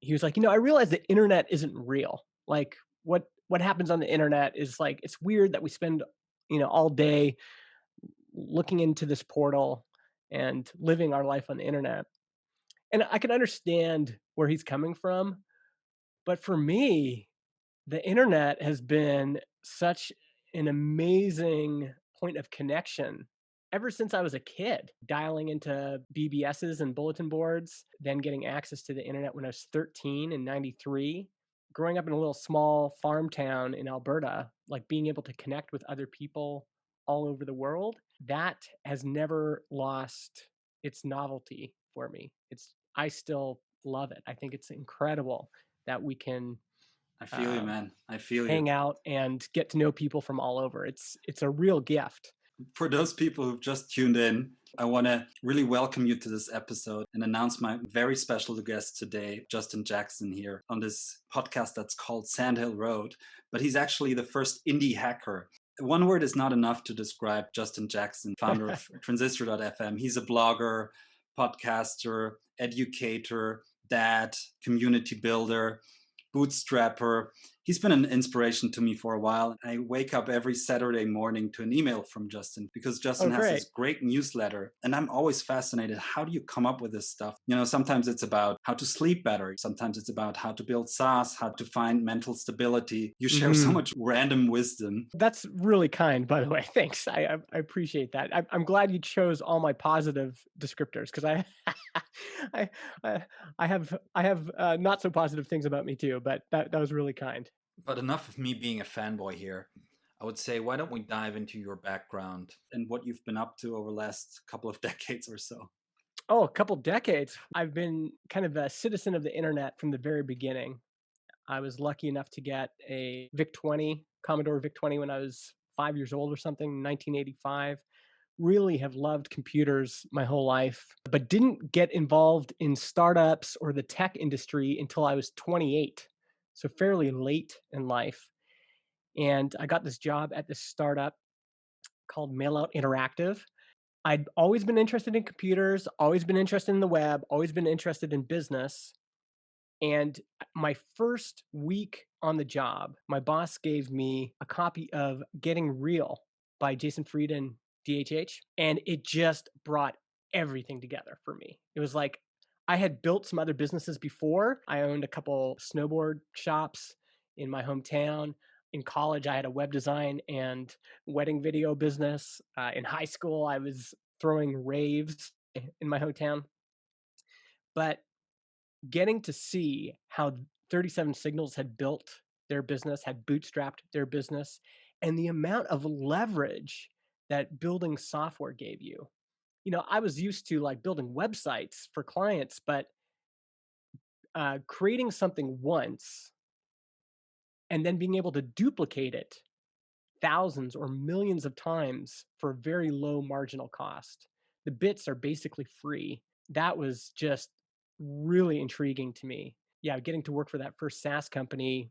he was like, I realize the internet isn't real. Like what happens on the internet is like, it's weird that we spend, all day looking into this portal and living our life on the internet. And I can understand where he's coming from, but for me, the internet has been such an amazing point of connection ever since I was a kid, dialing into BBSs and bulletin boards, then getting access to the internet when I was 13 in 93. Growing up in a little small farm town in Alberta, like being able to connect with other people all over the world, that has never lost its novelty for me. I still love it. I think it's incredible that we can I feel you, um, man. I feel you. hang out and get to know people from all over. It's a real gift. For those people who've just tuned in, I want to really welcome you to this episode and announce my very special guest today, Justin Jackson, here on this podcast that's called Sandhill Road. But he's actually the first indie hacker. One word is not enough to describe Justin Jackson, founder of Transistor.fm. He's a blogger, podcaster, educator, dad, community builder, bootstrapper. He's been an inspiration to me for a while. I wake up every Saturday morning to an email from Justin because Oh, Justin has great. this great newsletter. And I'm always fascinated. How do you come up with this stuff? Sometimes it's about how to sleep better. Sometimes it's about how to build SaaS, how to find mental stability. You share so Hmm. much random wisdom. That's really kind, by the way. Thanks. I appreciate that. I'm glad you chose all my positive descriptors because I, I I have not so positive things about me too. But that was really kind. But enough of me being a fanboy here. I would say, why don't we dive into your background and what you've been up to over the last couple of decades or so? Oh, a couple decades. I've been kind of a citizen of the internet from the very beginning. I was lucky enough to get a VIC 20, Commodore VIC 20 when I was 5 years old or something, 1985. Really have loved computers my whole life, but didn't get involved in startups or the tech industry until I was 28. So fairly late in life. And I got this job at this startup called Mailout Interactive. I'd always been interested in computers, always been interested in the web, always been interested in business. And my first week on the job, my boss gave me a copy of Getting Real by Jason Fried and DHH. And it just brought everything together for me. It was like I had built some other businesses before. I owned a couple snowboard shops in my hometown. In college, I had a web design and wedding video business. In high school, I was throwing raves in my hometown. But getting to see how 37 Signals had built their business, had bootstrapped their business, and the amount of leverage that building software gave you. I was used to like building websites for clients, but creating something once and then being able to duplicate it thousands or millions of times for a very low marginal cost. The bits are basically free. That was just really intriguing to me. Yeah, getting to work for that first SaaS company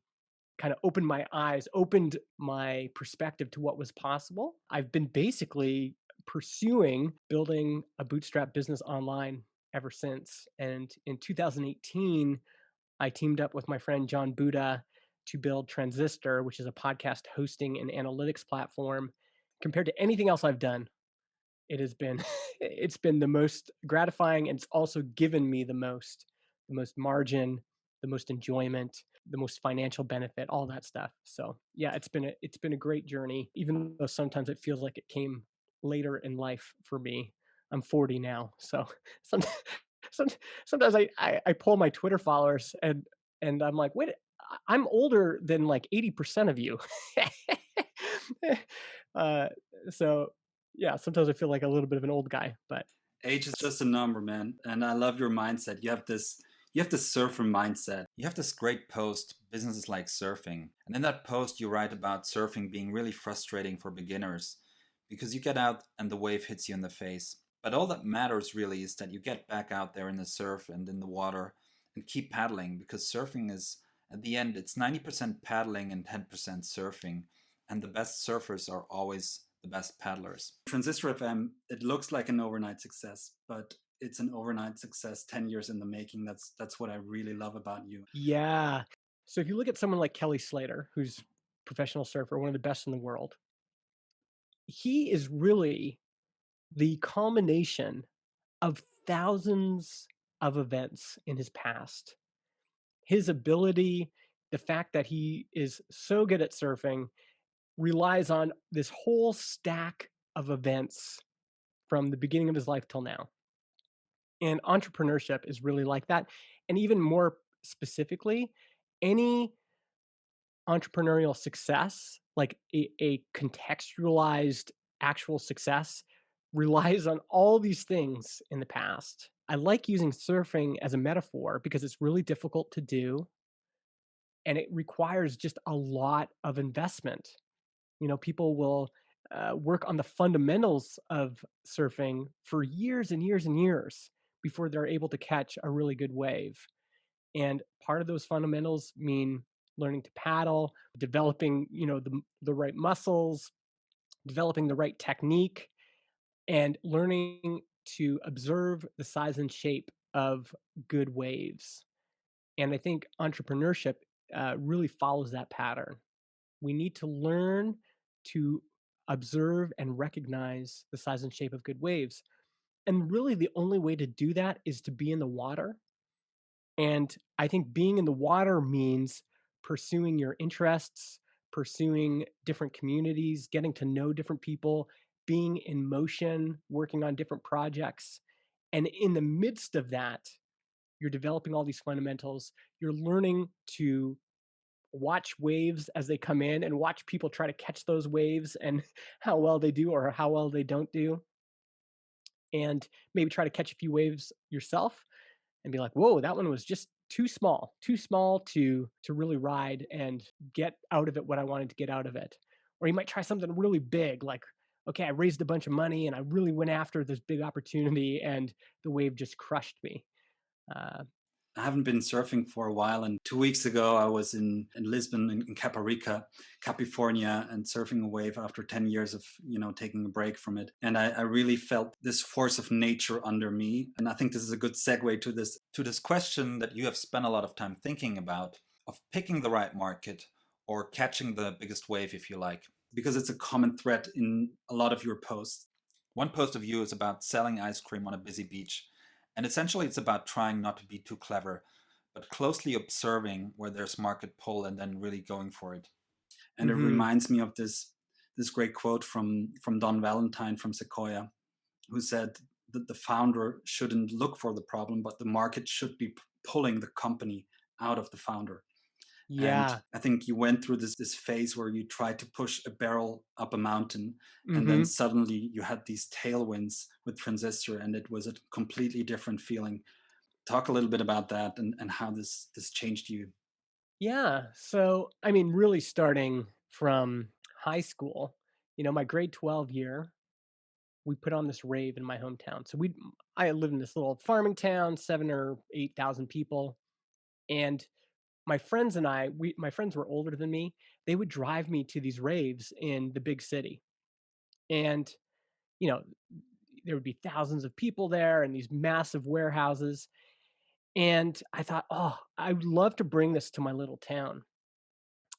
kind of opened my eyes, opened my perspective to what was possible. I've been basically pursuing building a bootstrap business online ever since. And in 2018, I teamed up with my friend John Buda to build Transistor, which is a podcast hosting and analytics platform. Compared to anything else I've done, it has been it's been the most gratifying, and it's also given me the most margin, the most enjoyment, the most financial benefit, all that stuff. So yeah, it's been a great journey, even though sometimes it feels like it came later in life for me. I'm 40 now, so some, some, sometimes I pull my Twitter followers and I'm like, wait, I'm older than like 80% of you. uh, so yeah, sometimes I feel like a little bit of an old guy, but Age is just a number, man. And I love your mindset. You have this surfer mindset. You have this great post, Business is like surfing. And in that post you write about surfing being really frustrating for beginners because you get out and the wave hits you in the face. But all that matters really is that you get back out there in the surf and in the water and keep paddling, because surfing is, at the end, it's 90% paddling and 10% surfing. And the best surfers are always the best paddlers. Transistor FM, it looks like an overnight success, but it's an overnight success, 10 years in the making. That's what I really love about you. Yeah. So if you look at someone like Kelly Slater, who's a professional surfer, one of the best in the world, he is really the culmination of thousands of events in his past. His ability, the fact that he is so good at surfing, relies on this whole stack of events from the beginning of his life till now. And entrepreneurship is really like that. And even more specifically, any entrepreneurial success, like a contextualized actual success, relies on all these things in the past. I like using surfing as a metaphor because it's really difficult to do and it requires just a lot of investment. People will work on the fundamentals of surfing for years and years and years before they're able to catch a really good wave. And part of those fundamentals mean learning to paddle, developing, the right muscles, developing the right technique, and learning to observe the size and shape of good waves. And I think entrepreneurship really follows that pattern. We need to learn to observe and recognize the size and shape of good waves. And really, the only way to do that is to be in the water. And I think being in the water means pursuing your interests, pursuing different communities, getting to know different people, being in motion, working on different projects. And in the midst of that, you're developing all these fundamentals. You're learning to watch waves as they come in and watch people try to catch those waves and how well they do or how well they don't do. And maybe try to catch a few waves yourself and be like, "Whoa, that one was just too small to really ride and get out of it what I wanted to get out of it." Or you might try something really big, like, "Okay, I raised a bunch of money and I really went after this big opportunity, and the wave just crushed me." Uh, I haven't been surfing for a while, and 2 weeks ago I was in Lisbon, in Caparica, California, and surfing a wave after 10 years of taking a break from it. And I really felt this force of nature under me. And I think this is a good segue to this question that you have spent a lot of time thinking about, of picking the right market or catching the biggest wave, if you like, because it's a common thread in a lot of your posts. One post of you is about selling ice cream on a busy beach. And essentially, it's about trying not to be too clever, but closely observing where there's market pull and then really going for it. And it mhm. reminds me of this great quote from Don Valentine from Sequoia, who said that the founder shouldn't look for the problem, but the market should be pulling the company out of the founder. And Yeah. I think you went through this phase where you tried to push a barrel up a mountain, and then Mhm. suddenly you had these tailwinds with Transistor, and it was a completely different feeling. Talk a little bit about that and how this changed you. Yeah. So, I mean, really starting from high school, my grade 12 year, we put on this rave in my hometown. I live in this little farming town, 7 or 8,000 people, and my friends and my friends were older than me. They would drive me to these raves in the big city, and you know, there would be thousands of people there and these massive warehouses. And I thought, oh, I would love to bring this to my little town.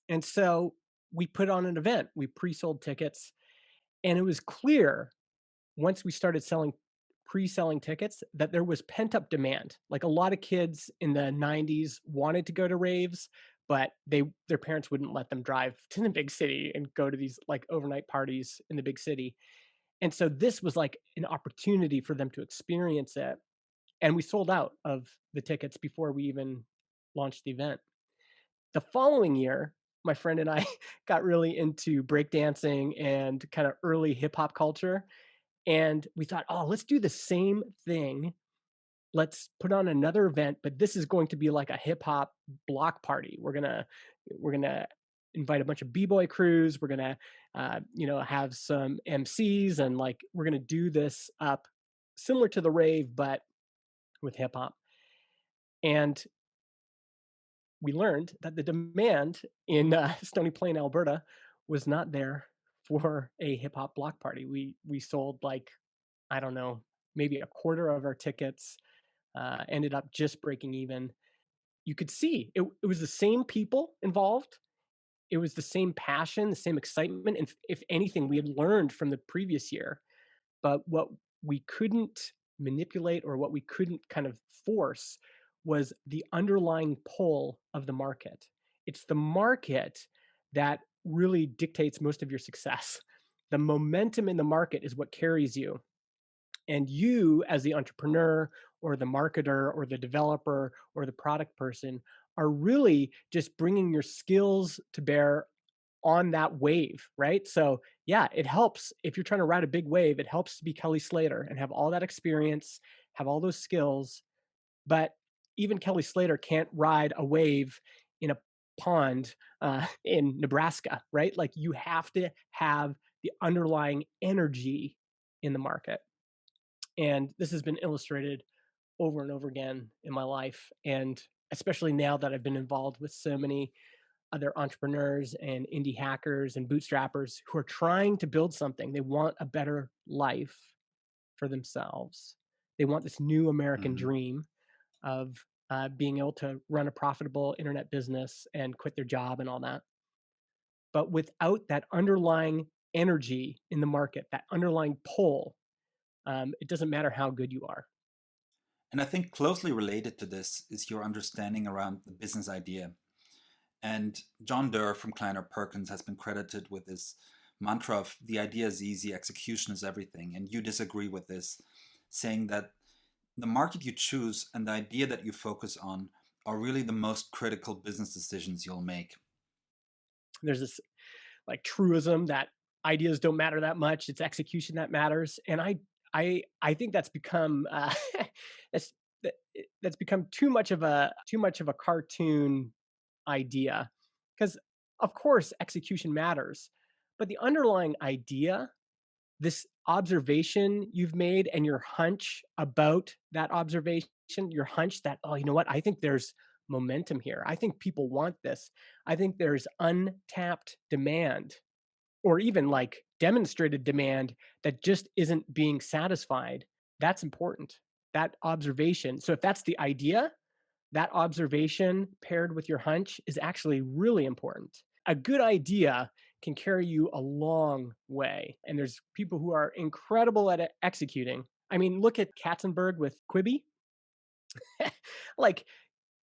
And so we put on an event. We pre-sold tickets, and it was clear once we started pre-selling tickets that there was pent-up demand. Like a lot of kids in the 90s wanted to go to raves, but their parents wouldn't let them drive to the big city and go to these like overnight parties in the big city. And so this was like an opportunity for them to experience it. And we sold out of the tickets before we even launched the event. The following year, my friend and I got really into breakdancing and kind of early hip hop culture. And we thought, oh, let's do the same thing. Let's put on another event, but this is going to be like a hip hop block party. We're gonna invite a bunch of b-boy crews. We're gonna have some MCs, and like we're gonna do this up similar to the rave, but with hip hop. And we learned that the demand in Stony Plain, Alberta, was not there for a hip hop block party. We sold like, I don't know, maybe a quarter of our tickets ended up just breaking even. You could see it was the same people involved. It was the same passion, the same excitement. And if anything, we had learned from the previous year. But what we couldn't manipulate or what we couldn't kind of force was the underlying pull of the market. It's the market that really dictates most of your success. The momentum in the market is what carries you. And you, as the entrepreneur or the marketer or the developer or the product person, are really just bringing your skills to bear on that wave, right? So, yeah, it helps if you're trying to ride a big wave, it helps to be Kelly Slater and have all that experience, have all those skills. But even Kelly Slater can't ride a wave in a pond in Nebraska, right? Like you have to have the underlying energy in the market. And this has been illustrated over and over again in my life. And especially now that I've been involved with so many other entrepreneurs and indie hackers and bootstrappers who are trying to build something. They want a better life for themselves. They want this new American Mhm. dream of being able to run a profitable internet business and quit their job and all that. But without that underlying energy in the market, that underlying pull, it doesn't matter how good you are. And I think closely related to this is your understanding around the business idea. And John Durr from Kleiner Perkins has been credited with this mantra of the idea is easy, execution is everything. And you disagree with this, saying that the market you choose and the idea that you focus on are really the most critical business decisions you'll make. There's this like truism that ideas don't matter that much. It's execution that matters. And I think that's become that's that's become too much of a cartoon idea because of course execution matters, but the underlying idea, this observation you've made and your hunch about that observation, your hunch that, oh, you know what? I think there's momentum here. I think people want this. I think there's untapped demand or even like demonstrated demand that just isn't being satisfied. That's important. That observation. So if that's the idea, that observation paired with your hunch is actually really important. A good idea can carry you a long way. And there's people who are incredible at executing. I mean, look at Katzenberg with Quibi. Like,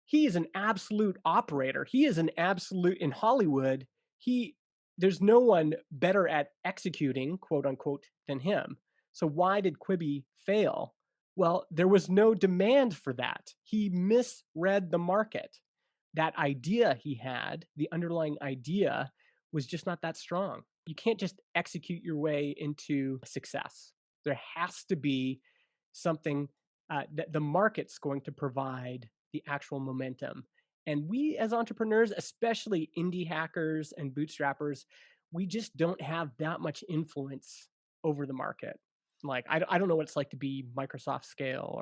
he is an absolute operator. He is an absolute in Hollywood. He There's no one better at executing, quote unquote, than him. So why did Quibi fail? Well, there was no demand for that. He misread the market. That idea he had, the underlying idea, was just not that strong. You can't just execute your way into success. There has to be something that the market's going to provide the actual momentum. And we as entrepreneurs, especially indie hackers and bootstrappers, we just don't have that much influence over the market. Like, I don't know what it's like to be Microsoft scale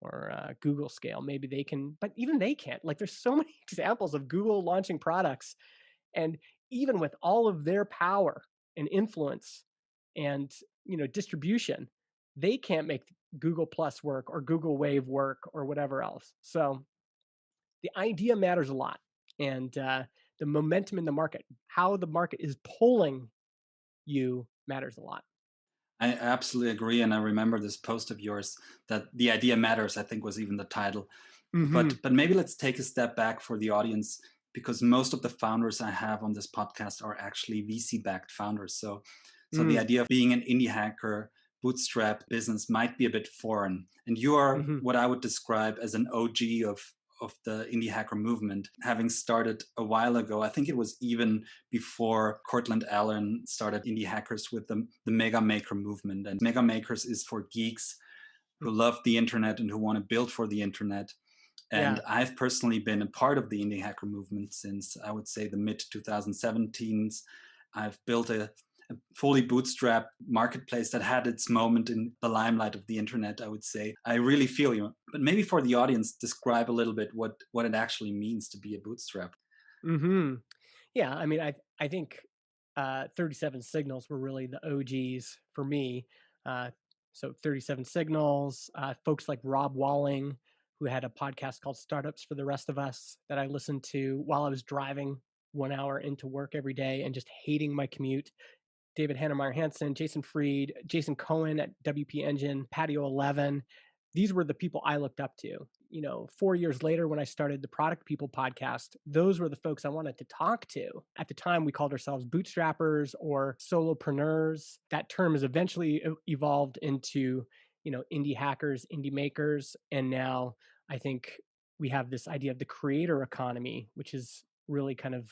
or Google scale. Maybe they can, but even they can't. Like, there's so many examples of Google launching products, and even with all of their power and influence and distribution, they can't make Google Plus work or Google Wave work or whatever else. So the idea matters a lot, and the momentum in the market, how the market is pulling you, matters a lot. I absolutely agree. And I remember this post of yours that the idea matters, I think was even the title. Hmm. But maybe let's take a step back for the audience because most of the founders I have on this podcast are actually VC backed founders. So the Mm. idea of being an indie hacker, bootstrap business might be a bit foreign. And you are Hmm. what I would describe as an OG of the indie hacker movement, having started a while ago. I think it was even before Cortland Allen started indie hackers with the megamaker movement. And megamakers is for geeks who love the internet and who want to build for the internet. And Yeah. I've personally been a part of the indie hacker movement since I would say the mid 2017s. I've built a fully bootstrapped marketplace that had its moment in the limelight of the internet, I would say. I really feel you. But maybe for the audience, describe a little bit what it actually means to be a bootstrap. Hmm. Yeah, I mean, I think 37 Signals were really the OGs for me. So 37 Signals, folks like Rob Walling, who had a podcast called Startups for the Rest of Us that I listened to while I was driving 1 hour into work every day and just hating my commute. David Hannemeyer Hansen, Jason Fried, Jason Cohen at WP Engine, Patio 11. These were the people I looked up to. 4 years later, when I started the Product People podcast, those were the folks I wanted to talk to. At the time, we called ourselves bootstrappers or solopreneurs. That term has eventually evolved into, indie hackers, indie makers. And now I think we have this idea of the creator economy, which is really kind of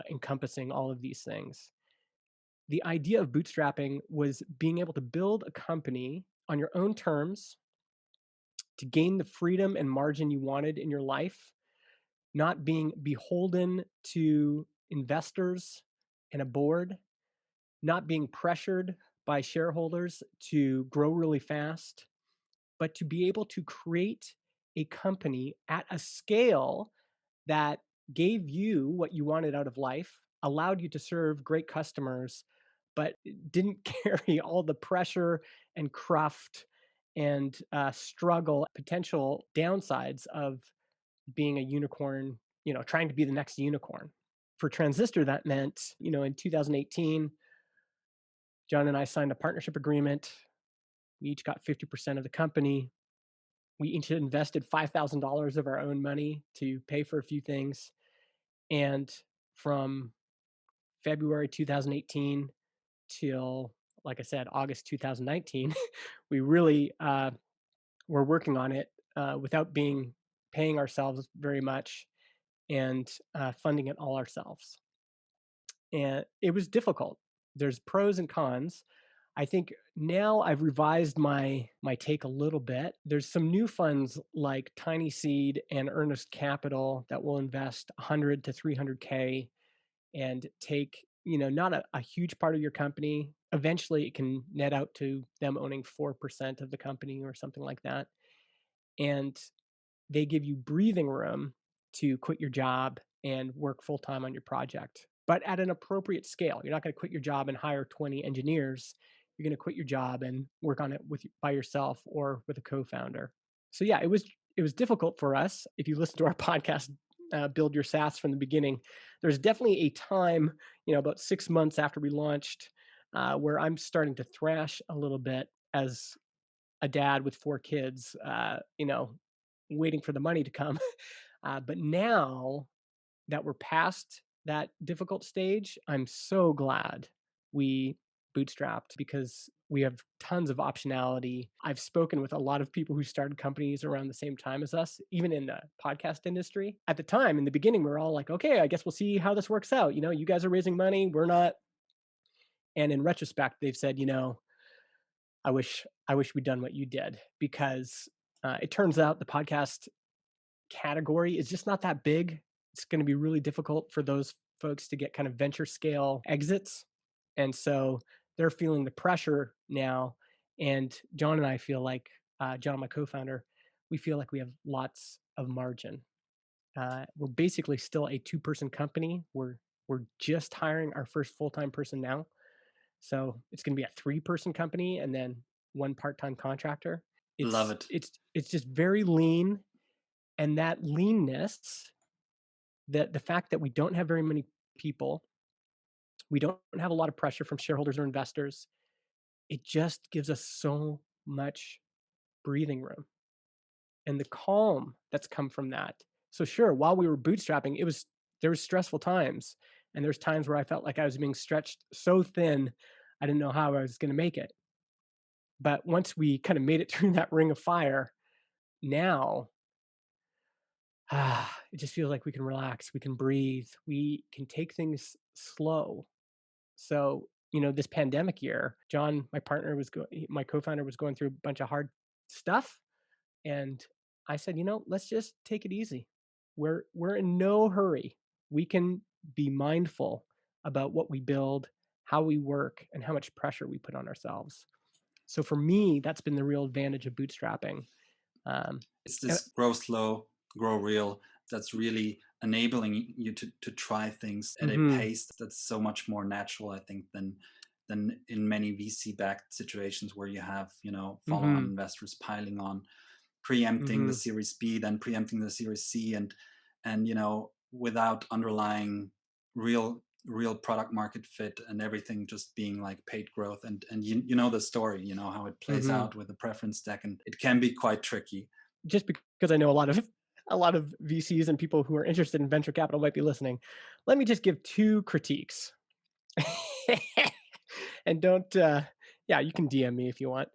encompassing all of these things. The idea of bootstrapping was being able to build a company on your own terms to gain the freedom and margin you wanted in your life, not being beholden to investors and a board, not being pressured by shareholders to grow really fast, but to be able to create a company at a scale that gave you what you wanted out of life, allowed you to serve great customers, but didn't carry all the pressure and cruft and struggle, potential downsides of being a unicorn, trying to be the next unicorn. For Transistor, that meant, in 2018, John and I signed a partnership agreement. We each got 50% of the company. We each invested $5,000 of our own money to pay for a few things. And from February 2018 till, like I said, August 2019, we really were working on it without paying ourselves very much and funding it all ourselves. And it was difficult. There's pros and cons. I think now I've revised my take a little bit. There's some new funds like Tiny Seed and Earnest Capital that will invest 100 to 300K and take, not a huge part of your company. Eventually it can net out to them owning 4% of the company or something like that. And they give you breathing room to quit your job and work full time on your project, but at an appropriate scale. You're not going to quit your job and hire 20 engineers. You're going to quit your job and work on it by yourself or with a co-founder. So yeah, it was difficult for us. If you listen to our podcast, Build Your SaaS from the beginning, there's definitely a time, about 6 months after we launched, where I'm starting to thrash a little bit as a dad with 4 kids, waiting for the money to come. But now that we're past that difficult stage, I'm so glad we bootstrapped because we have tons of optionality. I've spoken with a lot of people who started companies around the same time as us, even in the podcast industry. At the time, in the beginning, we are all like, okay, I guess we'll see how this works out. You guys are raising money, we're not. And in retrospect, they've said, I wish we'd done what you did, because it turns out the podcast category is just not that big. It's going to be really difficult for those folks to get kind of venture scale exits. And so they're feeling the pressure now. And John and I feel like, John, my co-founder, we feel like we have lots of margin. We're basically still a 2-person company. We're just hiring our first full-time person now. So it's going to be a 3-person company and then 1 part-time contractor. Love it. It's just very lean. And that leanness, the fact that we don't have very many people, we don't have a lot of pressure from shareholders or investors, it just gives us so much breathing room. And the calm that's come from that. So sure, while we were bootstrapping, there was stressful times. And there's times where I felt like I was being stretched so thin, I didn't know how I was going to make it. But once we kind of made it through that ring of fire, now it just feels like we can relax, we can breathe, we can take things slow. So, this pandemic year, John, my co-founder, was going through a bunch of hard stuff, and I said, let's just take it easy. We're in no hurry. We can be mindful about what we build, how we work, and how much pressure we put on ourselves. So for me, that's been the real advantage of bootstrapping. It's this grow slow, grow real that's really enabling you to try things at a pace that's so much more natural, I think, than than in many VC-backed situations where you have, follow-on Mm-hmm. investors piling on, preempting the Mm-hmm. Series B, then preempting the Series C, and without underlying real product market fit, and everything just being like paid growth. And you know the story, how it plays Mm-hmm. out with the preference deck, and it can be quite tricky. Just because I know a lot of VCs and people who are interested in venture capital might be listening, let me just give two critiques. And don't, yeah, you can DM me if you want.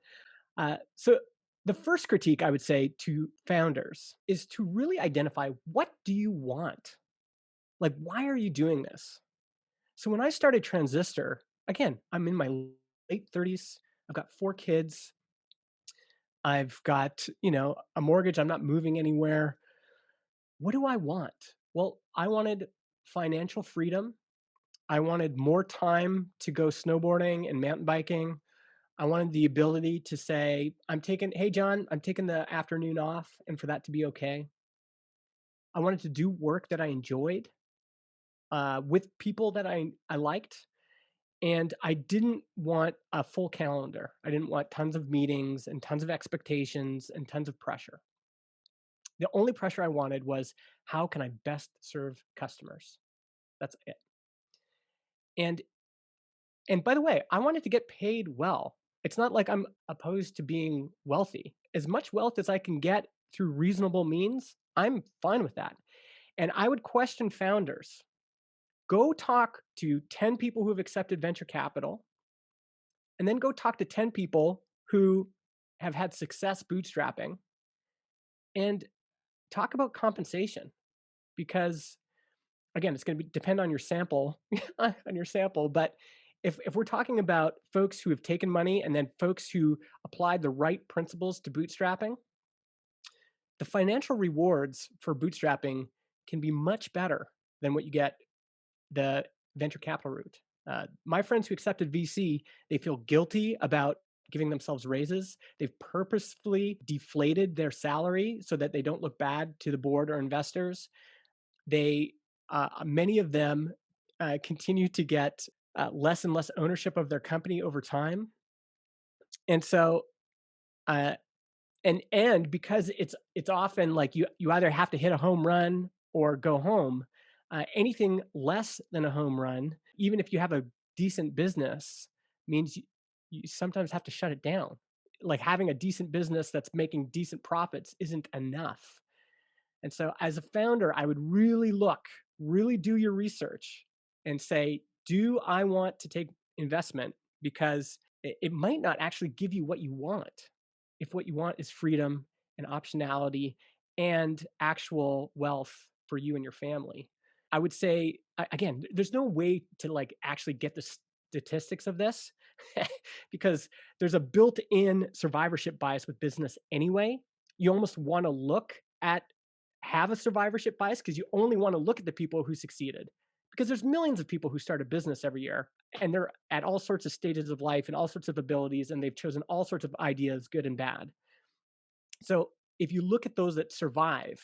So the first critique I would say to founders is to really identify, what do you want? Like, why are you doing this? So when I started Transistor, again, I'm in my late 30s. I've got 4 kids. I've got, a mortgage. I'm not moving anywhere. What do I want? Well, I wanted financial freedom. I wanted more time to go snowboarding and mountain biking. I wanted the ability to say, hey, John, I'm taking the afternoon off, and for that to be okay. I wanted to do work that I enjoyed, with people that I liked. And I didn't want a full calendar. I didn't want tons of meetings and tons of expectations and tons of pressure. The only pressure I wanted was, how can I best serve customers? That's it. And and by the way, I wanted to get paid well. It's not like I'm opposed to being wealthy. As much wealth as I can get through reasonable means, I'm fine with that. And I would question founders. Go talk to 10 people who have accepted venture capital, and then go talk to 10 people who have had success bootstrapping, and talk about compensation. Because again, it's going to depend on your sample, but if we're talking about folks who have taken money and then folks who applied the right principles to bootstrapping, the financial rewards for bootstrapping can be much better than what you get the venture capital route. My friends who accepted VC, they feel guilty about giving themselves raises. They've purposefully deflated their salary so that they don't look bad to the board or investors. They, many of them, continue to get less and less ownership of their company over time, and so, uh, and because it's often like you either have to hit a home run or go home. Anything less than a home run, even if you have a decent business, means you sometimes have to shut it down. Like, having a decent business that's making decent profits isn't enough. And so as a founder, I would really do your research and say, do I want to take investment? Because it might not actually give you what you want. If what you want is freedom and optionality and actual wealth for you and your family. I would say, again, there's no way to like actually get the statistics of this because there's a built-in survivorship bias with business anyway. You almost want to have a survivorship bias because you only want to look at the people who succeeded, because there's millions of people who start a business every year, and they're at all sorts of stages of life and all sorts of abilities, and they've chosen all sorts of ideas, good and bad. So if you look at those that survive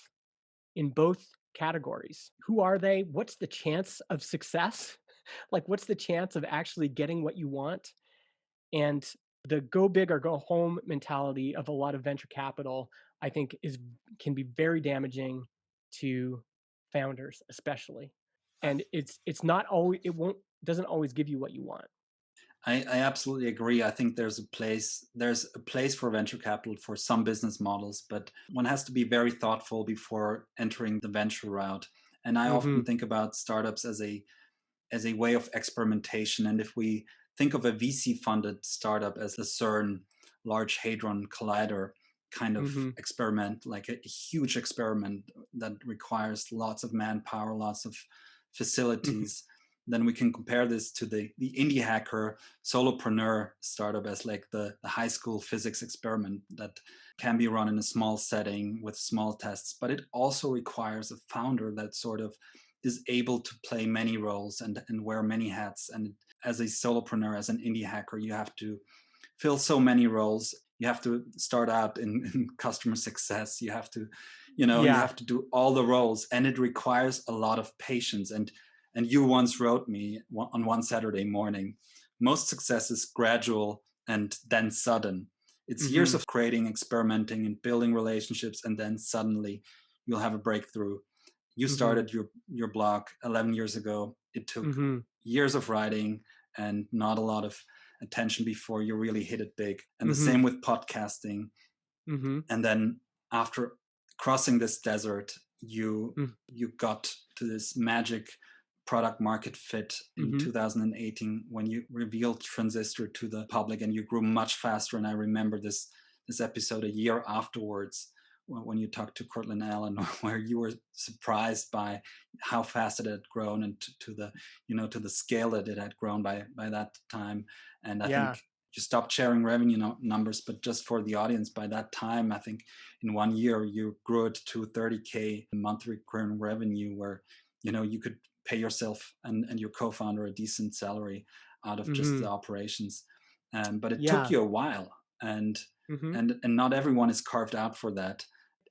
in both categories, who are they? What's the chance of success? Like, what's the chance of actually getting what you want? And the go big or go home mentality of a lot of venture capital, I think, can be very damaging to founders, especially. And it's not always it won't doesn't always give you what you want. I absolutely agree. I think there's a place for venture capital for some business models, but one has to be very thoughtful before entering the venture route. And I Mm-hmm. often think about startups as a way of experimentation. And if we think of a VC funded startup as a CERN, Large Hadron Collider kind of Mm-hmm. experiment, like a huge experiment that requires lots of manpower, lots of Mm-hmm. facilities, then we can compare this to the indie hacker solopreneur startup as like the high school physics experiment that can be run in a small setting with small tests. But it also requires a founder that sort of is able to play many roles and wear many hats. And as a solopreneur, as an indie hacker, you have to fill so many roles. You have to start out in customer success. You have to, you Yeah. have to do all the roles, and it requires a lot of patience. And you once wrote me on one Saturday morning most success is gradual and then sudden. It's years Mhm. of creating, experimenting, and building relationships, and then suddenly you'll have a breakthrough. You Mhm. started your blog 11 years ago. It took Mhm. years of writing and not a lot of attention before you really hit it big. And the Mhm. same with podcasting. Mhm. And then after crossing this desert, you Mhm. you got to this magic product market fit in Mhm. 2018 when you revealed Transistor to the public, and you grew much faster. And I remember this episode a year afterwards when you talked to Cortland Allen, where you were surprised by how fast it had grown, and to the to the scale that it had grown by that time. And I think Yeah. you stopped sharing revenue numbers, but just for the audience, by that time, I think in 1 year you grew it to 30K monthly recurring revenue, where you could pay yourself and your co-founder a decent salary out of just the Mhm. operations. But it took Yeah. you a while, and Mhm. and not everyone is carved out for that.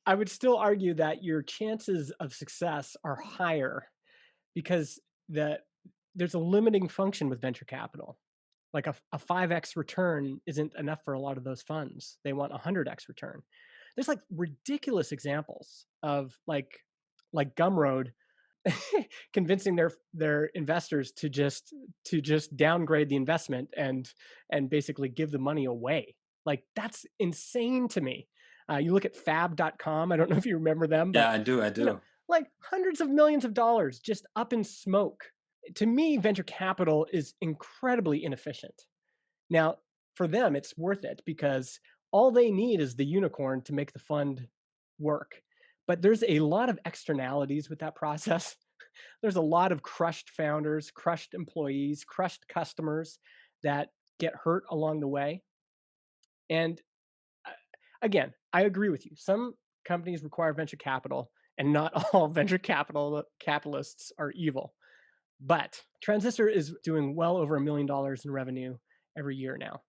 I would still argue that your chances of success are higher because the there's a limiting function with venture capital. Like a 5x return isn't enough for a lot of those funds. They want a 100x return. There's like ridiculous examples of like Gumroad convincing their investors to just downgrade the investment and basically give the money away. Like that's insane to me. You look at fab.com. I don't know if you remember them, Yeah, but I you know, do. like hundreds of millions of dollars just up in smoke. To me, venture capital is incredibly inefficient. Now, for them, it's worth it because all they need is the unicorn to make the fund work. But there's a lot of externalities with that process. There's a lot of crushed founders, crushed employees, crushed customers that get hurt along the way. And uh, again, I agree with you. Some companies require venture capital, and not all venture capitalists are evil. But Transistor is doing well over $1 million in revenue every year now.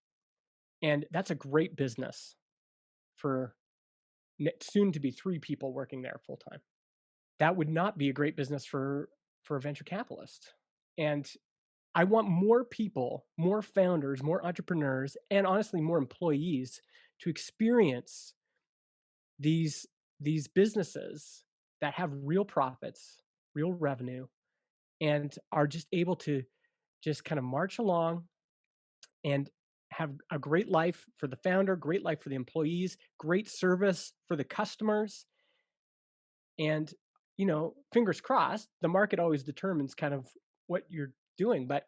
And that's a great business for soon to be 3 people working there full time. That would not be a great business for a venture capitalist. And I want more people, more founders, more entrepreneurs, and honestly more employees to experience these these businesses that have real profits, real revenue, and are just able to just kind of march along and have a great life for the founder, great life for the employees, great service for the customers. And, fingers crossed, the market always determines kind of what you're doing. But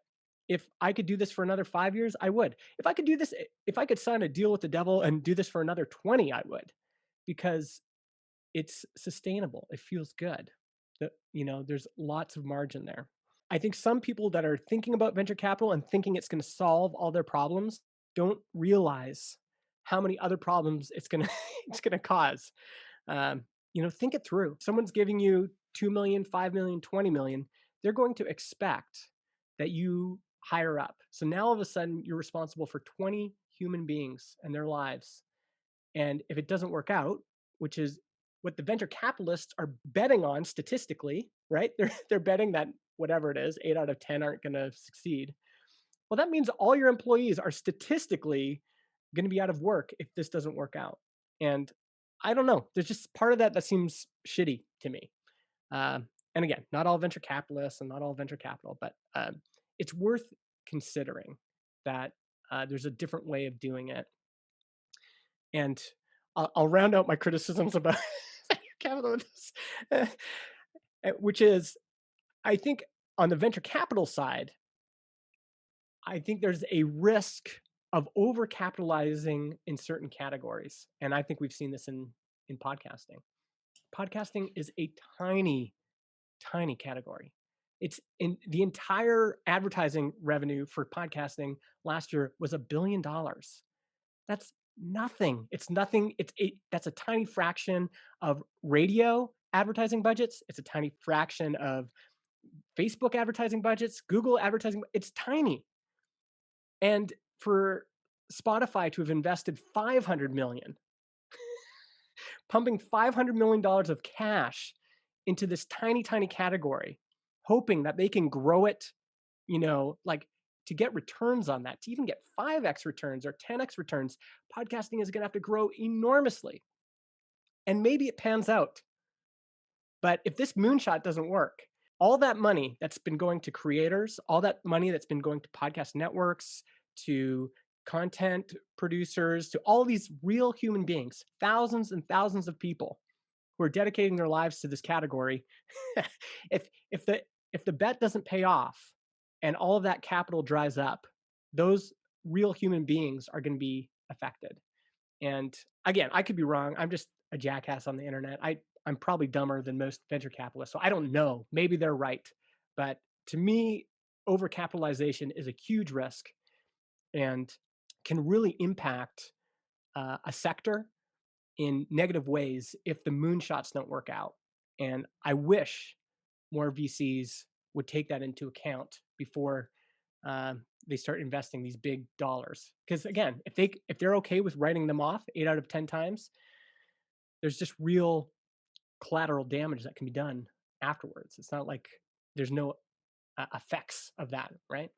if I could do this for another 5 years, I would. If I could do this, if I could sign a deal with the devil and do this for another 20, I would, because it's sustainable. It feels good. There's lots of margin there. I think some people that are thinking about venture capital and thinking it's going to solve all their problems don't realize how many other problems it's going to it's going to cause. Um, think it through. Someone's giving you 2 million, 5 million, 20 million. They're going to expect that you hire up. So now all of a sudden you're responsible for 20 human beings and their lives. And if it doesn't work out, which is what the venture capitalists are betting on statistically, right? They're betting that whatever it is, 8 out of 10 aren't going to succeed. Well, that means all your employees are statistically going to be out of work if this doesn't work out. And I don't know. There's just part of that seems shitty to me. And again, not all venture capitalists and not all venture capital, but it's worth considering that there's a different way of doing it. And I'll round out my criticisms about capital with this, which is, I think on the venture capital side, I think there's a risk of overcapitalizing in certain categories, and I think we've seen this in podcasting. Podcasting is a tiny, tiny category. It's in the entire advertising revenue for podcasting last year was $1 billion. That's nothing. It's nothing. That's a tiny fraction of radio advertising budgets. It's a tiny fraction of Facebook advertising budgets, Google advertising. It's tiny. And for Spotify to have invested 500 million, pumping $500 million of cash into this tiny, tiny category, hoping that they can grow it, like to get returns on that, to even get 5x returns or 10x returns, podcasting is going to have to grow enormously. And maybe it pans out. But if this moonshot doesn't work, all that money that's been going to creators, all that money that's been going to podcast networks, to content producers, to all these real human beings, thousands and thousands of people who are dedicating their lives to this category, if the bet doesn't pay off and all of that capital dries up, those real human beings are going to be affected. And again, I could be wrong. I'm just a jackass on the internet. I'm probably dumber than most venture capitalists, so I don't know. Maybe they're right, but to me, overcapitalization is a huge risk and can really impact a sector in negative ways if the moonshots don't work out. And I wish more VCs would take that into account before they start investing these big dollars. Because again, if they're okay with writing them off 8 out of 10 times, there's just real collateral damage that can be done afterwards. It's not like there's no effects of that, right?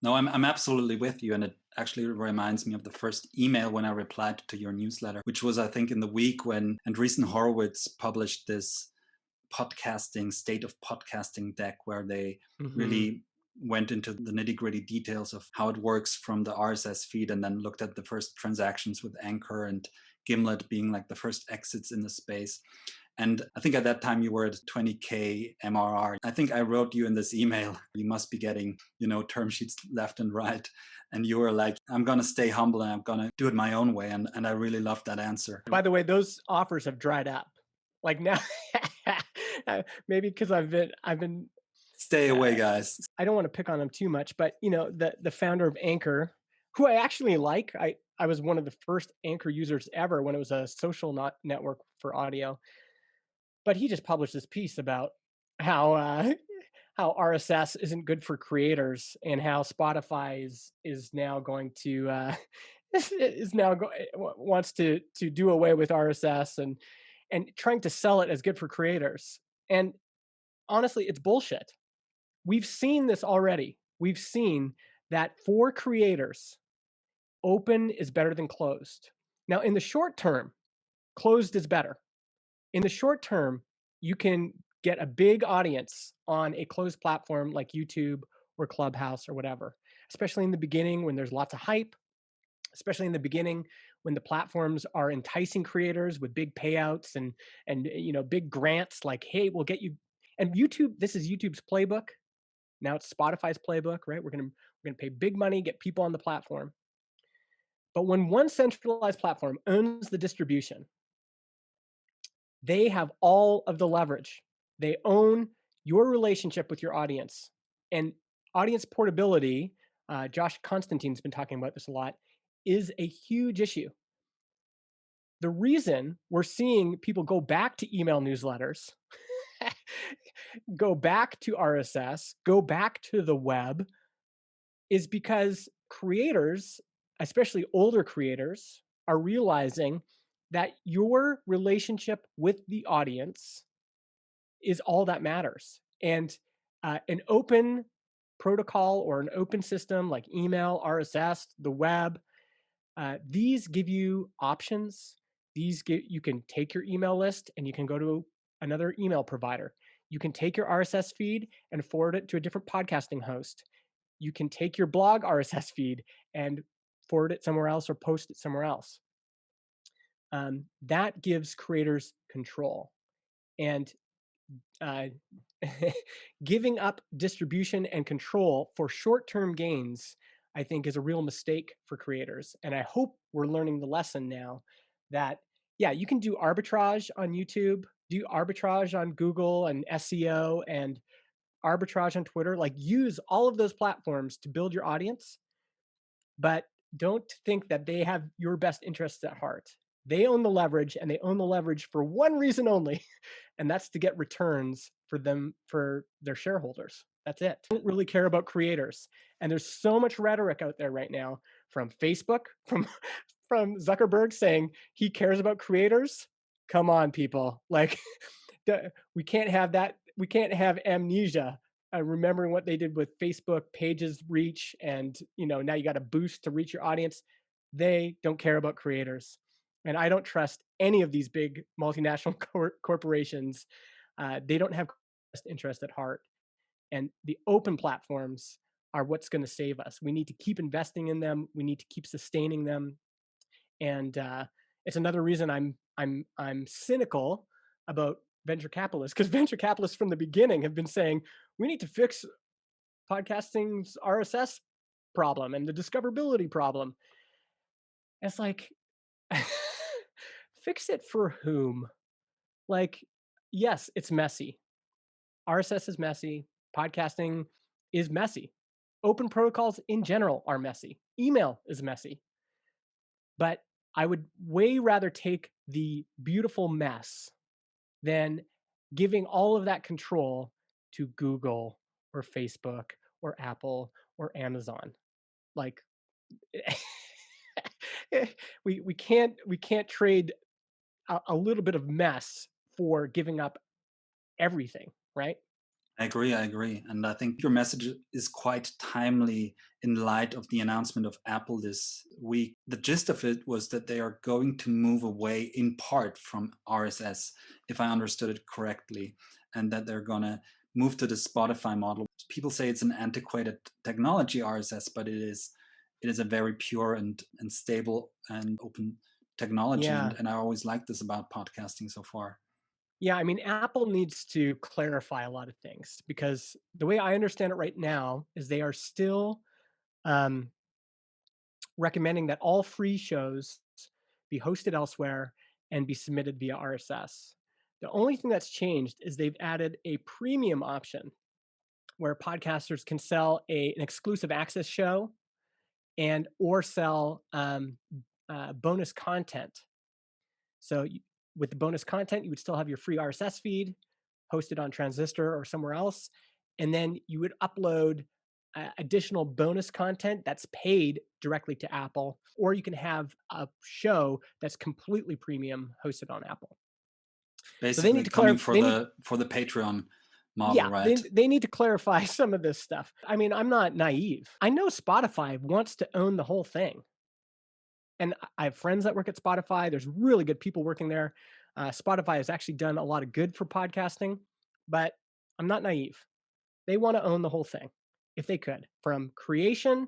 No, I'm absolutely with you. And it actually reminds me of the first email when I replied to your newsletter, which was, I think, in the week when Andreessen Horowitz published this state of podcasting deck, where they really went into the nitty gritty details of how it works from the RSS feed, and then looked at the first transactions with Anchor and Gimlet being like the first exits in the space. And I think at that time you were at 20K MRR. I think I wrote you in this email, you must be getting, term sheets left and right. And you were like, I'm going to stay humble and I'm going to do it my own way. And I really loved that answer. By the way, those offers have dried up. Like now, maybe because I've been Stay away, guys. I don't want to pick on them too much, but the founder of Anchor, who I actually like, I was one of the first Anchor users ever when it was a social network for audio. But he just published this piece about how how RSS isn't good for creators, and how Spotify is now going to wants to do away with RSS and trying to sell it as good for creators. And honestly, it's bullshit. We've seen this already. We've seen that for creators, open is better than closed. Now, in the short term, closed is better. In the short term, you can get a big audience on a closed platform like YouTube or Clubhouse or whatever, especially in the beginning when there's lots of hype, especially in the beginning when the platforms are enticing creators with big payouts and big grants like, hey, we'll get you. And YouTube, this is YouTube's playbook. Now it's Spotify's playbook, right? We're gonna pay big money, get people on the platform. But when one centralized platform owns the distribution, they have all of the leverage. They own your relationship with your audience. And audience portability, Josh Constantine's been talking about this a lot, is a huge issue. The reason we're seeing people go back to email newsletters, go back to RSS, go back to the web, is because creators, especially older creators, are realizing that your relationship with the audience is all that matters. And an open protocol or an open system like email, RSS, the web, these give you options. You can take your email list and you can go to another email provider. You can take your RSS feed and forward it to a different podcasting host. You can take your blog RSS feed and forward it somewhere else or post it somewhere else. That gives creators control. And giving up distribution and control for short-term gains, I think, is a real mistake for creators. And I hope we're learning the lesson now that, yeah, you can do arbitrage on YouTube, do arbitrage on Google and SEO, and arbitrage on Twitter. Like, use all of those platforms to build your audience, but don't think that they have your best interests at heart. They own the leverage, and they own the leverage for one reason only, and that's to get returns for their shareholders. That's it. They don't really care about creators. And there's so much rhetoric out there right now from Facebook, from Zuckerberg saying he cares about creators. Come on, people. Like, we can't have that. We can't have amnesia remembering what they did with Facebook pages reach, and now you got a boost to reach your audience. They don't care about creators, and I don't trust any of these big multinational corporations. They don't have best interest at heart, and the open platforms are what's going to save us. We need to keep investing in them. We need to keep sustaining them, and it's another reason I'm cynical about venture capitalists, because venture capitalists from the beginning have been saying we need to fix podcasting's RSS problem and the discoverability problem. It's like, fix it for whom? Like, yes, it's messy. RSS is messy. Podcasting is messy. Open protocols in general are messy. Email is messy. But I would way rather take the beautiful mess than giving all of that control to Google or Facebook or Apple or Amazon. Like, we can't trade a little bit of mess for giving up everything, right? I agree. I agree. And I think your message is quite timely in light of the announcement of Apple this week. The gist of it was that they are going to move away in part from RSS, if I understood it correctly, and that they're going to move to the Spotify model. People say it's an antiquated technology, RSS, but it is a very pure and stable and open technology. And, Yeah. and I always like this about podcasting so far. Yeah, I mean, Apple needs to clarify a lot of things, because the way I understand it right now is they are still um, recommending that all free shows be hosted elsewhere and be submitted via RSS. The only thing that's changed is they've added a premium option where podcasters can sell an exclusive access show and or sell bonus content. So with the bonus content, you would still have your free RSS feed hosted on Transistor or somewhere else, and then you would upload additional bonus content that's paid directly to Apple, or you can have a show that's completely premium hosted on Apple. So they need Basically to coming clarify. for the Patreon model, Yeah, they right? they need to clarify some of this stuff. I mean, I'm not naive. I know Spotify wants to own the whole thing. And I have friends that work at Spotify. There's really good people working there. Spotify has actually done a lot of good for podcasting, but I'm not naive. They want to own the whole thing if they could, from creation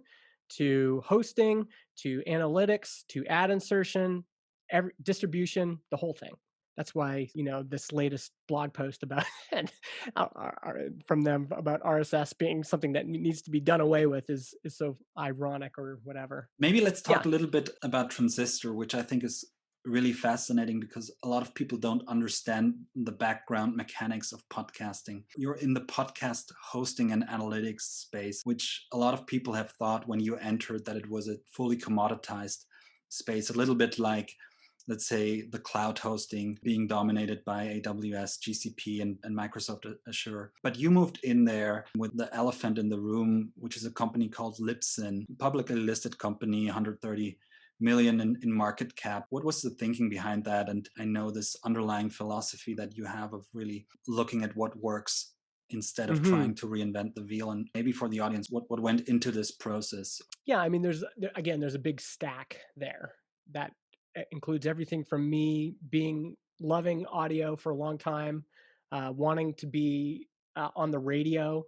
to hosting to analytics to ad insertion, every distribution, the whole thing. That's why, this latest blog post about from them about RSS being something that needs to be done away with is so ironic or whatever. Maybe let's Yeah. talk a little bit about Transistor, which I think is really fascinating because a lot of people don't understand the background mechanics of podcasting. You're in the podcast hosting and analytics space, which a lot of people have thought when you entered that it was a fully commoditized space, a little bit like, let's say, the cloud hosting being dominated by AWS, GCP, and Microsoft Azure. But you moved in there with the elephant in the room, which is a company called Libsyn, publicly listed company, 130 million in market cap. What was the thinking behind that? And I know this underlying philosophy that you have of really looking at what works instead of Hmm. trying to reinvent the wheel. And maybe for the audience, what went into this process? Yeah, I mean, there's a big stack there that includes everything from me loving audio for a long time, wanting to be on the radio,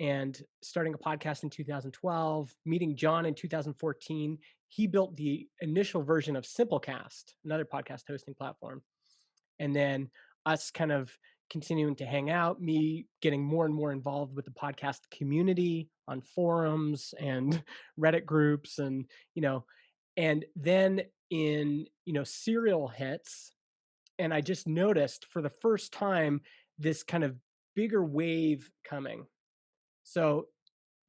and starting a podcast in 2012, meeting John in 2014. He built the initial version of Simplecast, another podcast hosting platform. And then us kind of continuing to hang out, me getting more and more involved with the podcast community on forums and Reddit groups, and then in, serial hits. And I just noticed for the first time this kind of bigger wave coming. So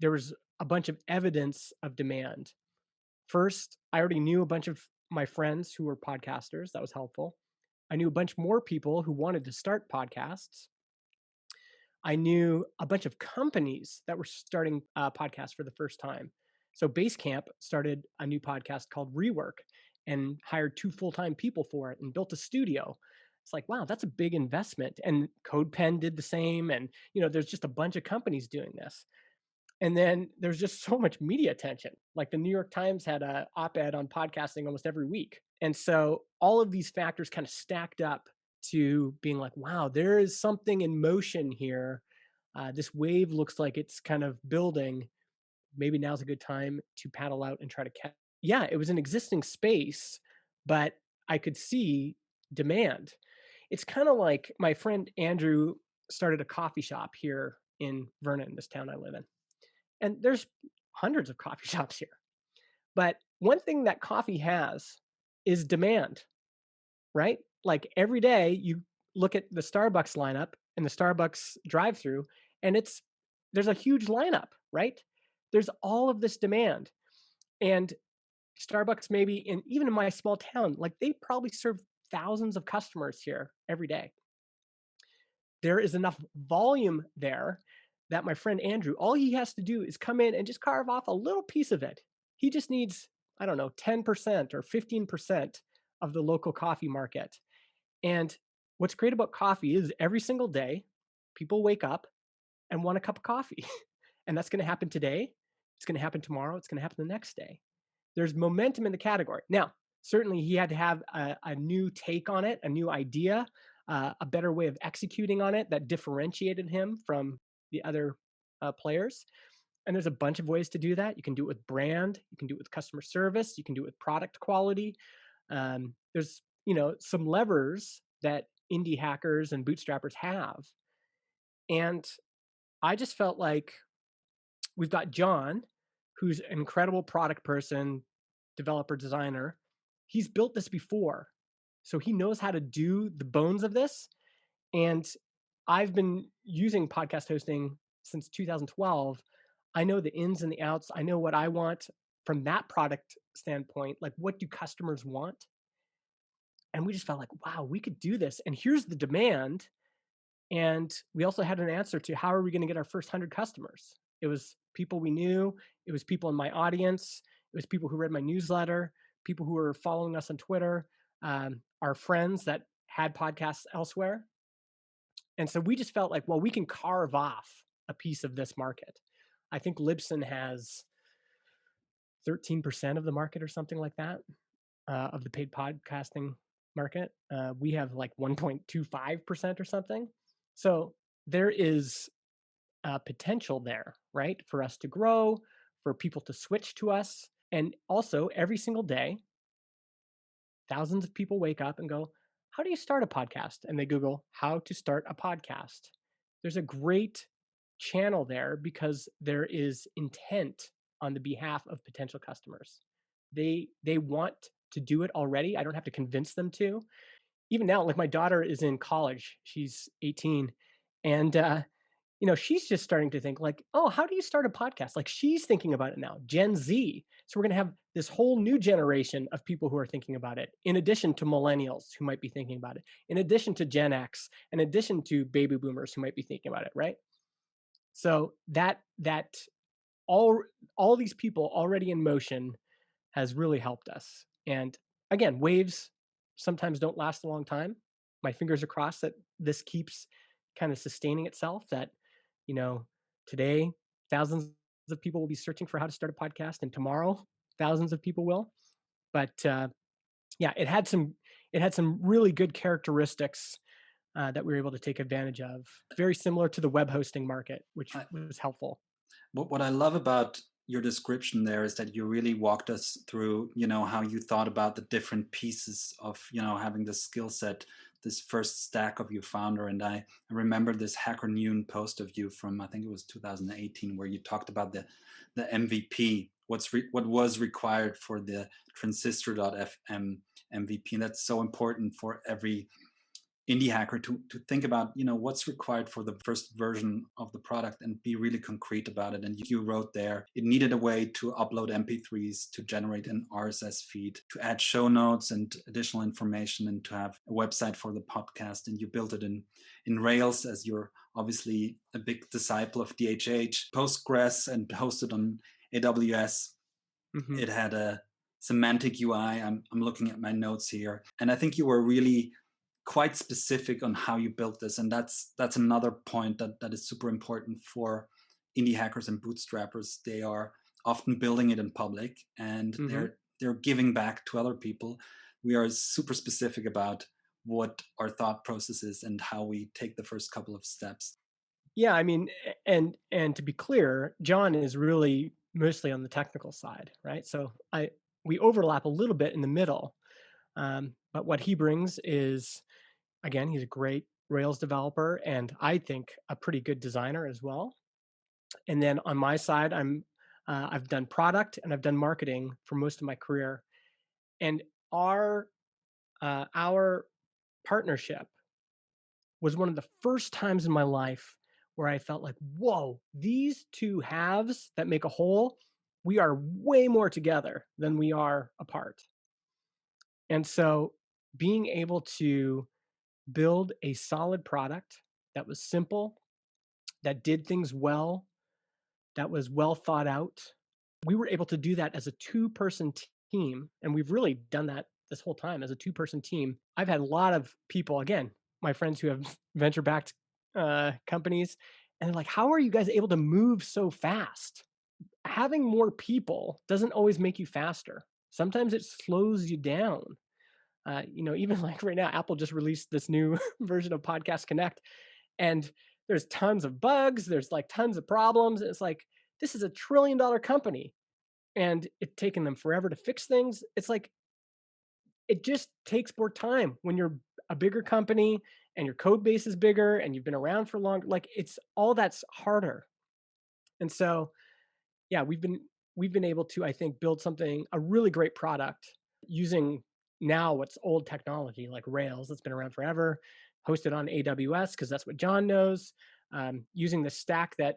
there was a bunch of evidence of demand. First, I already knew a bunch of my friends who were podcasters. That was helpful. I knew a bunch more people who wanted to start podcasts. I knew a bunch of companies that were starting podcasts for the first time. So Basecamp started a new podcast called Rework and hired 2 full-time people for it and built a studio. It's like, wow, that's a big investment. And CodePen did the same. And, there's just a bunch of companies doing this. And then there's just so much media attention. Like the New York Times had a op-ed on podcasting almost every week. And so all of these factors kind of stacked up to being like, wow, there is something in motion here. This wave looks like it's kind of building. Maybe now's a good time to paddle out and try to catch. Yeah, it was an existing space, but I could see demand. It's kind of like my friend Andrew started a coffee shop here in Vernon, this town I live in. And there's hundreds of coffee shops here. But one thing that coffee has is demand, right? Like every day you look at the Starbucks lineup and the Starbucks drive-through, and there's a huge lineup, right? There's all of this demand. And Starbucks, maybe even in my small town, like they probably serve thousands of customers here every day. There is enough volume there that my friend Andrew, all he has to do is come in and just carve off a little piece of it. He just needs, I don't know, 10% or 15% of the local coffee market. And what's great about coffee is every single day, people wake up and want a cup of coffee. And that's going to happen today. It's going to happen tomorrow. It's going to happen the next day. There's momentum in the category. Now, certainly he had to have a new take on it, a new idea, a better way of executing on it that differentiated him from the other players. And there's a bunch of ways to do that. You can do it with brand. You can do it with customer service. You can do it with product quality. There's some levers that indie hackers and bootstrappers have. And I just felt like we've got John, who's an incredible product person, developer, designer. He's built this before. So he knows how to do the bones of this. And I've been using podcast hosting since 2012. I know the ins and the outs. I know what I want from that product standpoint. Like, what do customers want? And we just felt like, wow, we could do this. And here's the demand. And we also had an answer to how are we going to get our first 100 customers? It was people we knew. It was people in my audience. It was people who read my newsletter, people who were following us on Twitter, our friends that had podcasts elsewhere. And so we just felt like, well, we can carve off a piece of this market. I think Libsyn has 13% of the market or something like that, of the paid podcasting market. We have like 1.25% or something. So there is potential there, right? For us to grow, for people to switch to us. And also every single day, thousands of people wake up and go, how do you start a podcast? And they Google how to start a podcast. There's a great channel there because there is intent on the behalf of potential customers. They want to do it already. I don't have to convince them to. Even now, like my daughter is in college. She's 18. And she's just starting to think like, oh, how do you start a podcast? Like she's thinking about it now, Gen Z. So we're going to have this whole new generation of people who are thinking about it, in addition to millennials who might be thinking about it, in addition to Gen X, in addition to baby boomers who might be thinking about it, right? So that all these people already in motion has really helped us. And again, waves sometimes don't last a long time. My fingers are crossed that this keeps kind of sustaining itself, that today thousands of people will be searching for how to start a podcast, and tomorrow thousands of people will. But yeah, it had some really good characteristics that we were able to take advantage of, very similar to the web hosting market, which was helpful. What I love about your description there is that you really walked us through, how you thought about the different pieces of, having the skill set, this first stack of your founder. And I remember this Hacker Noon post of you from, I think it was 2018, where you talked about the MVP, what was required for the transistor.fm MVP. And that's so important for every indie hacker to think about what's required for the first version of the product and be really concrete about it. And you wrote there it needed a way to upload mp3s, to generate an RSS feed, to add show notes and additional information, and to have a website for the podcast. And you built it in Rails, as you're obviously a big disciple of DHH, Postgres, and hosted on AWS. Mm-hmm. It had a semantic UI. I'm looking at my notes here, and I think you were really quite specific on how you built this, and that's another point that is super important for indie hackers and bootstrappers. They are often building it in public, and Hmm. they're giving back to other people. We are super specific about what our thought process is and how we take the first couple of steps. Yeah, I mean, and to be clear, John is really mostly on the technical side, right? So I we overlap a little bit in the middle, but what he brings is, again, he's a great Rails developer, and I think a pretty good designer as well. And then on my side, I've done product and I've done marketing for most of my career, and our our partnership was one of the first times in my life where I felt like, whoa, these two halves that make a whole, we are way more together than we are apart. And so being able to build a solid product that was simple, that did things well, that was well thought out, we were able to do that as a two-person team. And we've really done that this whole time as a two-person team. I've had a lot of people, again, my friends who have venture-backed companies, and they're like, how are you guys able to move so fast? Having more people doesn't always make you faster. Sometimes it slows you down. Even like right now, Apple just released this new version of Podcast Connect, and there's tons of bugs. There's like tons of problems. It's like, this is $1 trillion company, and it's taken them forever to fix things. It's like, it just takes more time when you're a bigger company and your code base is bigger and you've been around for longer. Like, it's all that's harder. And so, yeah, we've been able to, I think, build something, a really great product using now what's old technology like Rails that's been around forever, hosted on AWS because that's what John knows. Using the stack that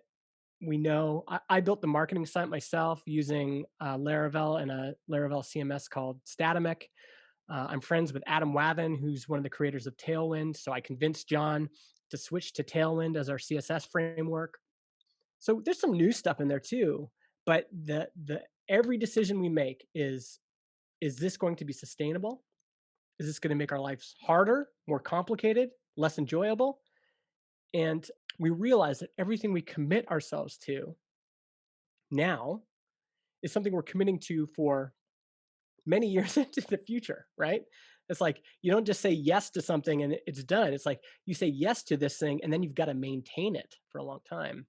we know. I built the marketing site myself using Laravel and a Laravel CMS called Statamic. I'm friends with Adam Wathan, who's one of the creators of Tailwind. So I convinced John to switch to Tailwind as our CSS framework. So there's some new stuff in there too. But the every decision we make is this going to be sustainable? Is this going to make our lives harder, more complicated, less enjoyable? And we realize that everything we commit ourselves to now is something we're committing to for many years into the future, right? It's like you don't just say yes to something and it's done. It's like you say yes to this thing and then you've got to maintain it for a long time.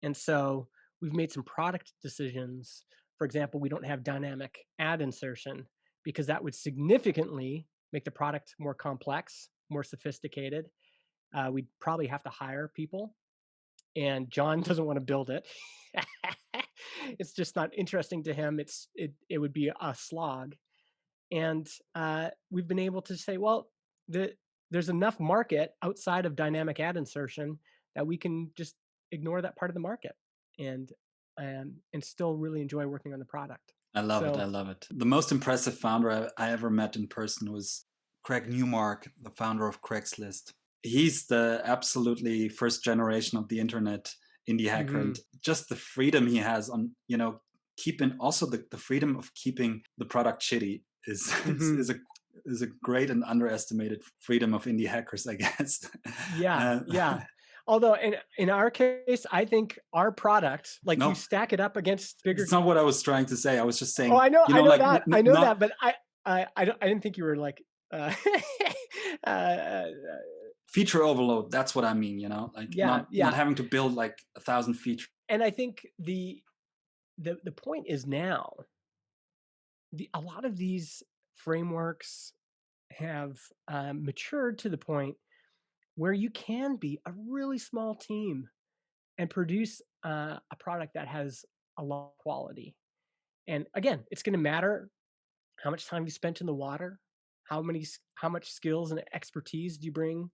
And so we've made some product decisions. For example, we don't have dynamic ad insertion because that would significantly make the product more complex, more sophisticated. We'd probably have to hire people, and John doesn't want to build it. It's just not interesting to him. It would be a slog, and we've been able to say, well, there's enough market outside of dynamic ad insertion that we can just ignore that part of the market and and still really enjoy working on the product. I love it. I So, love it. The most impressive founder I ever met in person was Craig Newmark, the founder of Craigslist. he's the absolutely first generation of the internet indie hacker, mhm, and just the freedom he has on keeping also the freedom of keeping the product shitty is mhm. is a great and underestimated freedom of indie hackers, I guess. Yeah, uh, yeah. Although in our case, I think our product, like you no, stack it up against it's bigger. not what I was trying to say. I was just Oh, saying, I know like that. I know not that, but I didn't think you were like uh, uh, uh, feature overload. That's what I mean, like yeah, not yeah. having to build like 1,000 features. And I think the point is now a lot of these frameworks have matured to the point where you can be a really small team and produce a product that has a lot of quality. And again, it's going to matter how much time you spent in the water, how much skills and expertise do you bring.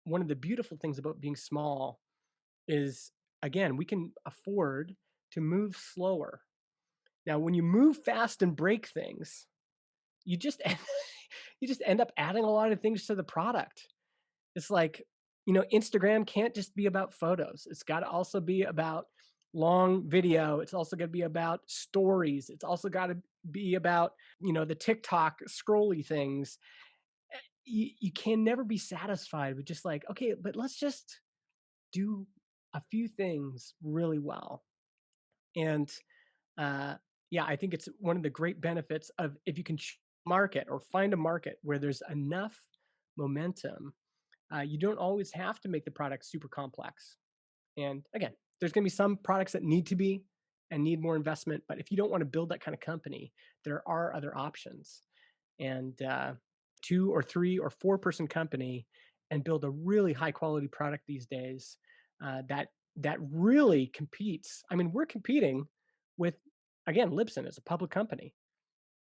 One of the beautiful things about being small is, again, we can afford to move slower. Now, when you move fast and break things, you just end, you just end up adding a lot of things to the product. It's like, Instagram can't just be about photos. It's got to also be about long video. It's also got to be about stories. It's also got to be about, the TikTok scrolly things. you can never be satisfied with just like, okay, but let's just do a few things really well. And uh, yeah, I think it's one of the great benefits of if you can market or find a market where there's enough momentum. You don't always have to make the product super complex. And again, there's going to be some products that need to be and need more investment. But if you don't want to build that kind of company, there are other options. And 2 or 3 or 4 person company and build a really high quality product these days that really competes. I mean, we're competing with, again, Libsyn as a public company,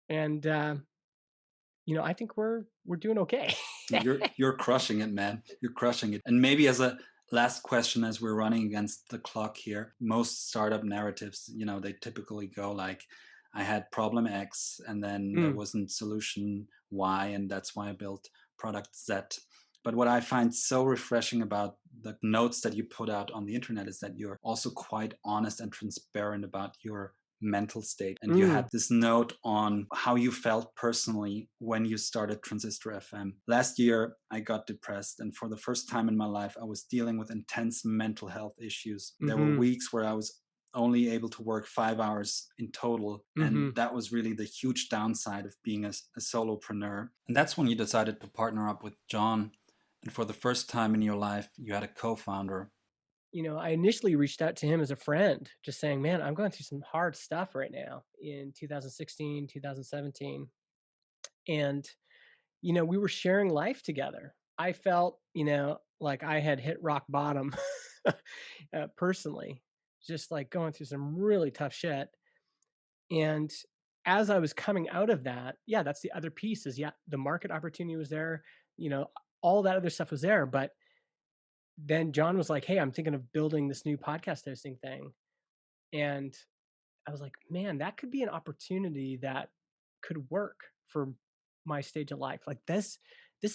and I think we're doing okay. You're crushing it, man. You're crushing it. And maybe as a last question, as we're running against the clock here, most startup narratives, they typically go like, I had problem X and then there Mm, wasn't solution Y, and that's why I built product Z. But what I find so refreshing about the notes that you put out on the internet is that you're also quite honest and transparent about your mental state. And you had mm, this note on how you felt personally when you started Transistor FM. Last year, I got depressed, and for the first time in my life, I was dealing with intense mental health issues. There were mm-hmm, weeks where I was only able to work 5 hours in total. mm-hmm. And that was really the huge downside of being a solopreneur. And that's when you decided to partner up with John. And for the first time in your life, you had a co founder. I initially reached out to him as a friend, just saying, man, I'm going through some hard stuff right now in 2016, 2017. And we were sharing life together. I felt, like I had hit rock bottom personally, just like going through some really tough shit. And as I was coming out of that, yeah, that's the other piece is, yeah, the market opportunity was there, you know, all that other stuff was there. But then John was like, hey, I'm thinking of building this new podcast hosting thing. And I was like, man, that could be an opportunity that could work for my stage of life. Like this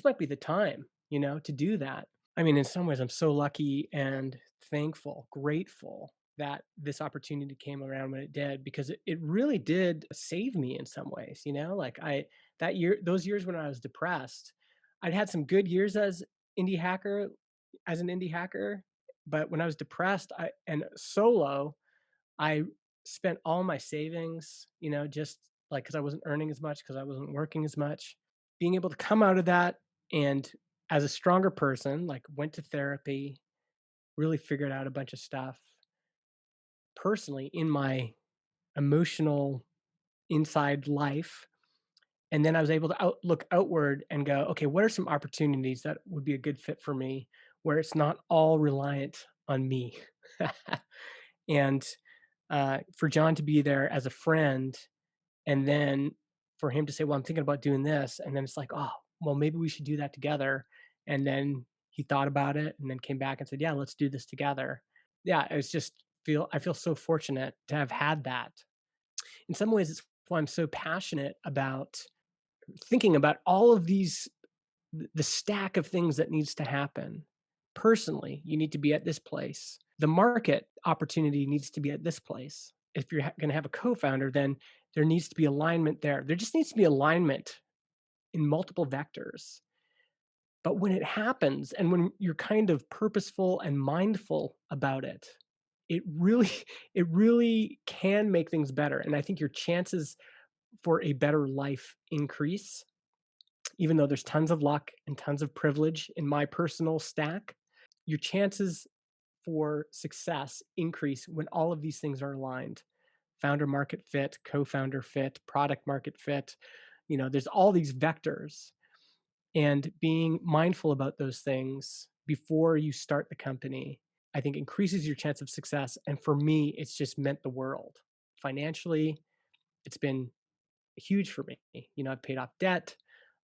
might be the time, to do that. I mean, in some ways I'm so lucky and thankful, grateful that this opportunity came around when it did, because it really did save me in some ways, like those years when I was depressed, I'd had some good years indie hacker, as an indie hacker, but when I was depressed, and solo, I spent all my savings, just like because I wasn't earning as much, because I wasn't working as much. Being able to come out of that and as a stronger person, like went to therapy, really figured out a bunch of stuff personally in my emotional inside life. And then I was able to look outward and go, okay, what are some opportunities that would be a good fit for me where it's not all reliant on me? And for John to be there as a friend, and then for him to say, well, I'm thinking about doing this. And then it's like, oh, well, maybe we should do that together. And then he thought about it and then came back and said, yeah, let's do this together. Yeah, it's just I feel so fortunate to have had that. In some ways, it's why I'm so passionate about thinking about all of these, the stack of things that needs to happen. Personally, you need to be at this place. The market opportunity needs to be at this place. If you're going to have a co-founder, then there needs to be alignment there. There just needs to be alignment in multiple vectors. But when it happens and when you're kind of purposeful and mindful about it, it really it really can make things better. And I think your chances for a better life increase, even though there's tons of luck and tons of privilege in my personal stack. Your chances for success increase when all of these things are aligned. Founder market fit, co-founder fit, product market fit. There's all these vectors, and being mindful about those things before you start the company, I think increases your chance of success. And for me, it's just meant the world. Financially, it's been huge for me. I've paid off debt.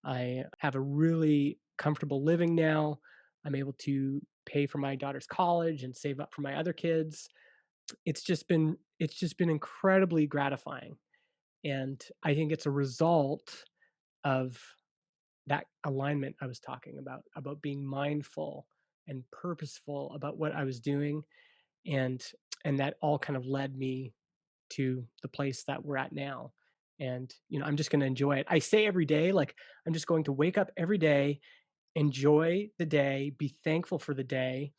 I have a really comfortable living now. I'm able to pay for my daughter's college and save up for my other kids. It's just been incredibly gratifying. And I think it's a result of that alignment I was talking about being mindful and purposeful about what I was doing. And and that all kind of led me to the place that we're at now. And, I'm just going to enjoy it. I say every day, like, I'm just going to wake up every day, enjoy the day, be thankful for the day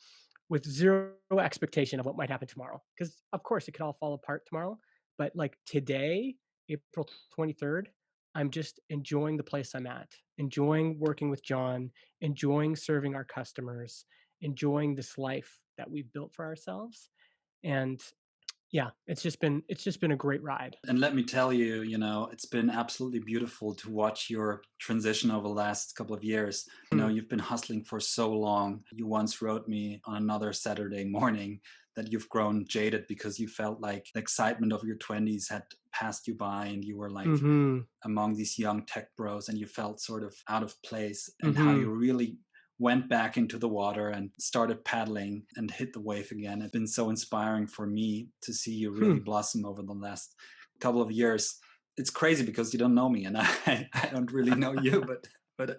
with zero expectation of what might happen tomorrow. Because, of course, it could all fall apart tomorrow. But like today, April 23rd, I'm just enjoying the place I'm at, enjoying working with John, enjoying serving our customers, enjoying this life that we've built for ourselves. And yeah, it's just been a great ride. And let me tell you, it's been absolutely beautiful to watch your transition over the last couple of years. Mm. You've been hustling for so long. You once wrote me on another Saturday morning that you've grown jaded because you felt like the excitement of your 20s had passed you by and you were like Mhm. among these young tech bros and you felt sort of out of place, and how you Mhm. really went back into the water and started paddling and hit the wave again. It's been so inspiring for me to see you Hmm. really blossom over the last couple of years. It's crazy because you don't know me and I don't really know you, but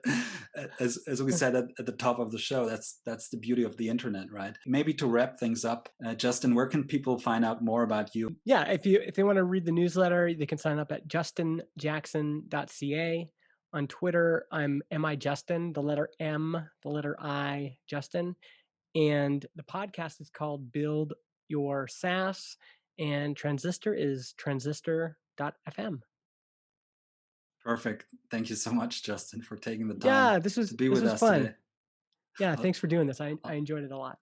as we said at the top of the show, that's the beauty of the internet, right? Maybe to wrap things up, Justin, where can people find out more about you? Yeah, if they want to read the newsletter, they can sign up at justinjackson.ca. On Twitter, I'm MI Justin, the letter M, the letter I, Justin. And the podcast is called Build Your SaaS, and Transistor is transistor.fm. Perfect. Thank you so much, Justin, for taking the time Yeah, this to was be this with was us fun. today. Yeah, I'll, thanks for doing this. I I'll enjoyed it a lot.